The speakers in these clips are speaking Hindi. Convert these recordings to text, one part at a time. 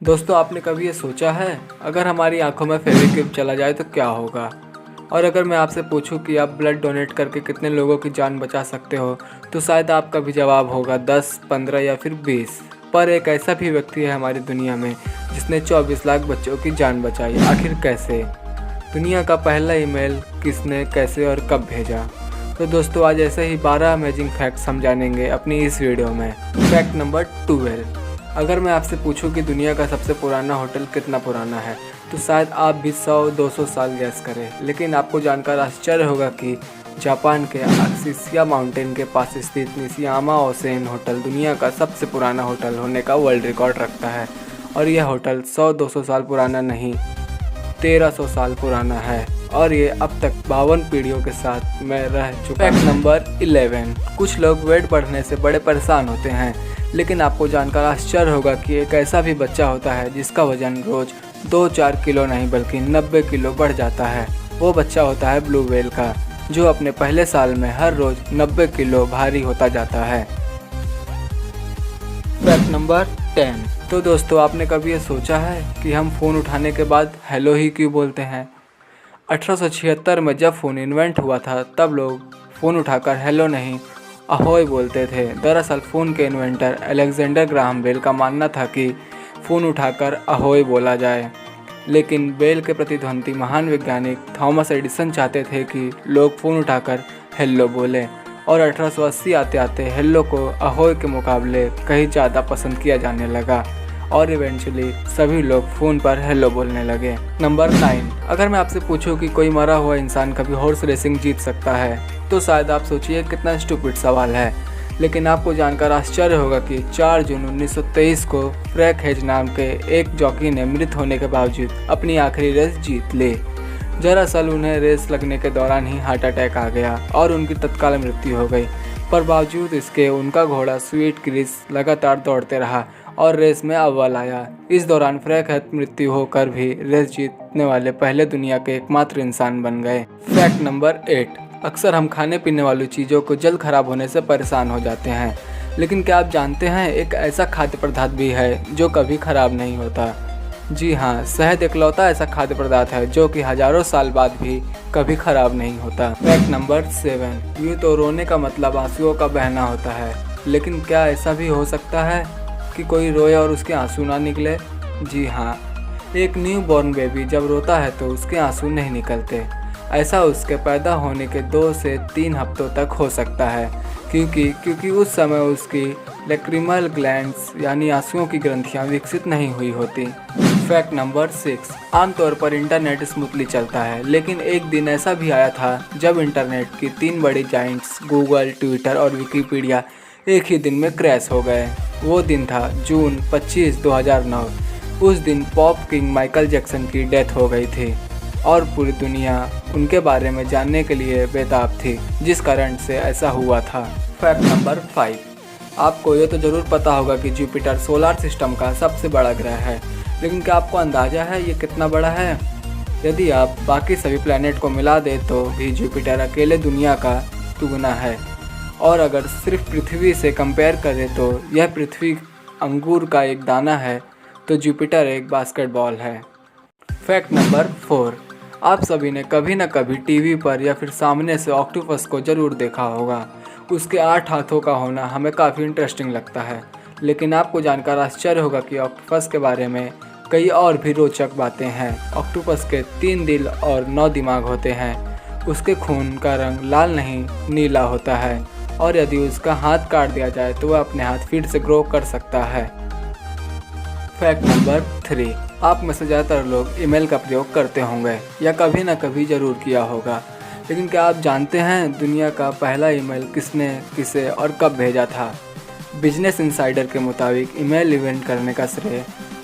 दोस्तों, आपने कभी ये सोचा है अगर हमारी आंखों में फेविक्विक चला जाए तो क्या होगा? और अगर मैं आपसे पूछूं कि आप ब्लड डोनेट करके कितने लोगों की जान बचा सकते हो, तो शायद आपका भी जवाब होगा 10, 15 या फिर 20। पर एक ऐसा भी व्यक्ति है हमारी दुनिया में जिसने 24 लाख बच्चों की जान बचाई। आखिर कैसे? दुनिया का पहला ईमेल किसने, कैसे और कब भेजा? तो दोस्तों, आज ऐसे ही 12 अमेजिंग फैक्ट्स हम जानेंगे अपनी इस वीडियो में। Fact number 12। अगर मैं आपसे पूछूं कि दुनिया का सबसे पुराना होटल कितना पुराना है, तो शायद आप भी 100-200 साल गैस करें। लेकिन आपको जानकर आश्चर्य होगा कि जापान के अक्सिसिया माउंटेन के पास स्थित निशियामा ओसेन होटल दुनिया का सबसे पुराना होटल होने का वर्ल्ड रिकॉर्ड रखता है। और यह होटल 100-200 साल पुराना नहीं, 1300 साल पुराना है और ये अब तक 52 पीढ़ियों के साथ में रह चुका है। Fact number 11। कुछ लोग वेट बढ़ने से बड़े परेशान होते हैं, लेकिन आपको जानकर आश्चर्य होगा कि एक ऐसा भी बच्चा होता है जिसका वजन रोज 2-4 किलो नहीं बल्कि 90 किलो बढ़ जाता है। वो बच्चा होता है ब्लू व्हेल का, जो अपने पहले साल में हर रोज 90 किलो भारी होता जाता है। Fact number 10। तो दोस्तों, आपने कभी ये सोचा है कि हम फ़ोन उठाने के बाद हेलो ही क्यों बोलते हैं? 1876 में जब फ़ोन इन्वेंट हुआ था, तब लोग फ़ोन उठाकर हेलो नहीं अहोय बोलते थे। दरअसल फ़ोन के इन्वेंटर अलेक्जेंडर ग्राहम बेल का मानना था कि फ़ोन उठाकर अहोय बोला जाए, लेकिन बेल के प्रतिद्वंदी महान वैज्ञानिक थॉमस एडिसन चाहते थे कि लोग फ़ोन उठाकर हेलो बोलें, और 1880 आते आते हेलो को अहोय के मुकाबले कहीं ज़्यादा पसंद किया जाने लगा और इवेंचुअली सभी लोग फ़ोन पर हेलो बोलने लगे। नंबर 9। अगर मैं आपसे पूछूं कि कोई मरा हुआ इंसान कभी हॉर्स रेसिंग जीत सकता है, तो शायद आप सोचिए कितना स्टूपिड सवाल है। लेकिन आपको जानकर आश्चर्य होगा कि 4 जून 1923 को फ्रैंक हेज नाम के एक जॉकी ने मृत होने के बावजूद अपनी आखिरी रेस जीत ली। दरअसल उन्हें रेस लगने के दौरान ही हार्ट अटैक आ गया और उनकी तत्काल मृत्यु हो गई। पर बावजूद इसके उनका घोड़ा स्वीट क्रिस लगातार दौड़ते रहा और रेस में अव्वल आया। इस दौरान फ्रैंक हेज मृत्यु होकर भी रेस जीतने वाले पहले दुनिया के एकमात्र इंसान बन गए। Fact number 8। अक्सर हम खाने पीने वाली चीज़ों को जल्द खराब होने से परेशान हो जाते हैं, लेकिन क्या आप जानते हैं एक ऐसा खाद्य पदार्थ भी है जो कभी खराब नहीं होता? जी हाँ, शहद इकलौता ऐसा खाद्य पदार्थ है जो कि हजारों साल बाद भी कभी खराब नहीं होता। Fact number 7। यूँ तो रोने का मतलब आंसुओं का बहना होता है, लेकिन क्या ऐसा भी हो सकता है कि कोई रोए और उसके आंसू ना निकले? जी हाँ, एक न्यू बॉर्न बेबी जब रोता है तो उसके आंसू नहीं निकलते। ऐसा उसके पैदा होने के 2 से 3 हफ्तों तक हो सकता है, क्योंकि उस समय उसकी लैक्रिमल ग्लैंड्स यानी आंसुओं की ग्रंथियां विकसित नहीं हुई होती। Fact number 6। आमतौर पर इंटरनेट स्मूथली चलता है, लेकिन एक दिन ऐसा भी आया था जब इंटरनेट की 3 बड़ी जाइंट्स गूगल, ट्विटर और विकिपीडिया एक ही दिन में क्रैश हो गए। वो दिन था जून 25, 2009। उस दिन पॉप किंग माइकल जैक्सन की डेथ हो गई थी और पूरी दुनिया उनके बारे में जानने के लिए बेताब थी, जिस कारण से ऐसा हुआ था। Fact number 5। आपको ये तो ज़रूर पता होगा कि जुपिटर सोलर सिस्टम का सबसे बड़ा ग्रह है, लेकिन क्या आपको अंदाज़ा है ये कितना बड़ा है? यदि आप बाकी सभी प्लैनेट को मिला दें तो भी जुपिटर अकेले दुनिया का दुगना है, और अगर सिर्फ पृथ्वी से कंपेयर करें तो यह पृथ्वी अंगूर का एक दाना है, तो जुपिटर एक बास्केटबॉल है। Fact number 4। आप सभी ने कभी न कभी टीवी पर या फिर सामने से ऑक्टोपस को ज़रूर देखा होगा। उसके 8 हाथों का होना हमें काफ़ी इंटरेस्टिंग लगता है, लेकिन आपको जानकर आश्चर्य होगा कि ऑक्टोपस के बारे में कई और भी रोचक बातें हैं। ऑक्टोपस के 3 दिल और 9 दिमाग होते हैं। उसके खून का रंग लाल नहीं नीला होता है, और यदि उसका हाथ काट दिया जाए तो वह अपने हाथ फिर से ग्रो कर सकता है। Fact number 3। आप में से ज़्यादातर लोग ईमेल का प्रयोग करते होंगे या कभी ना कभी ज़रूर किया होगा, लेकिन क्या आप जानते हैं दुनिया का पहला ईमेल किसने, किसे और कब भेजा था? बिजनेस इनसाइडर के मुताबिक ईमेल इवेंट करने का श्रेय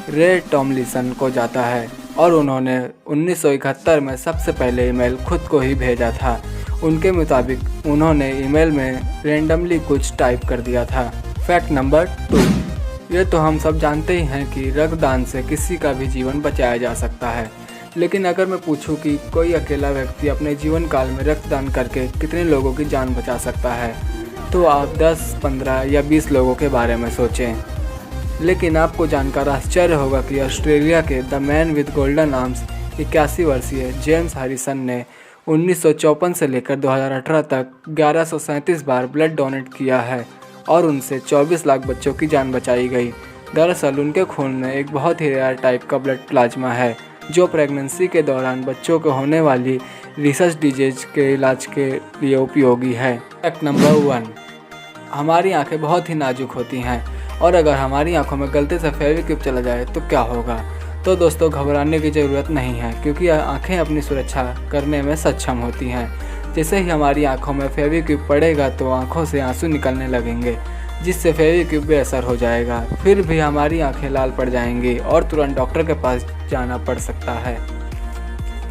रे टॉमलिंसन को जाता है, और उन्होंने 1971 में सबसे पहले ईमेल खुद को ही भेजा था। उनके मुताबिक उन्होंने ईमेल में रेंडमली कुछ टाइप कर दिया था। Fact number 2। ये तो हम सब जानते ही हैं कि रक्तदान से किसी का भी जीवन बचाया जा सकता है, लेकिन अगर मैं पूछूं कि कोई अकेला व्यक्ति अपने जीवन काल में रक्तदान करके कितने लोगों की जान बचा सकता है, तो आप 10, 15 या 20 लोगों के बारे में सोचें। लेकिन आपको जानकर आश्चर्य होगा कि ऑस्ट्रेलिया के the man with golden arms 81 वर्षीय जेम्स हैरिसन ने 1954 से लेकर 2018 तक 1137 बार ब्लड डोनेट किया है और उनसे 24 लाख बच्चों की जान बचाई गई। दरअसल उनके खून में एक बहुत ही रेयर टाइप का ब्लड प्लाज्मा है जो प्रेगनेंसी के दौरान बच्चों को होने वाली रिसर्च डिजीज के इलाज के लिए उपयोगी है। फैक्ट नंबर 1, हमारी आंखें बहुत ही नाजुक होती हैं और अगर हमारी आंखों में गलती से फेविक्विक चला जाए तो क्या होगा। तो दोस्तों घबराने की ज़रूरत नहीं है क्योंकि आंखें अपनी सुरक्षा करने में सक्षम होती हैं। जैसे ही हमारी आंखों में फेविक्विक पड़ेगा तो आंखों से आंसू निकलने लगेंगे जिससे फेविक्विक बेअसर हो जाएगा। फिर भी हमारी आंखें लाल पड़ जाएंगी और तुरंत डॉक्टर के पास जाना पड़ सकता है।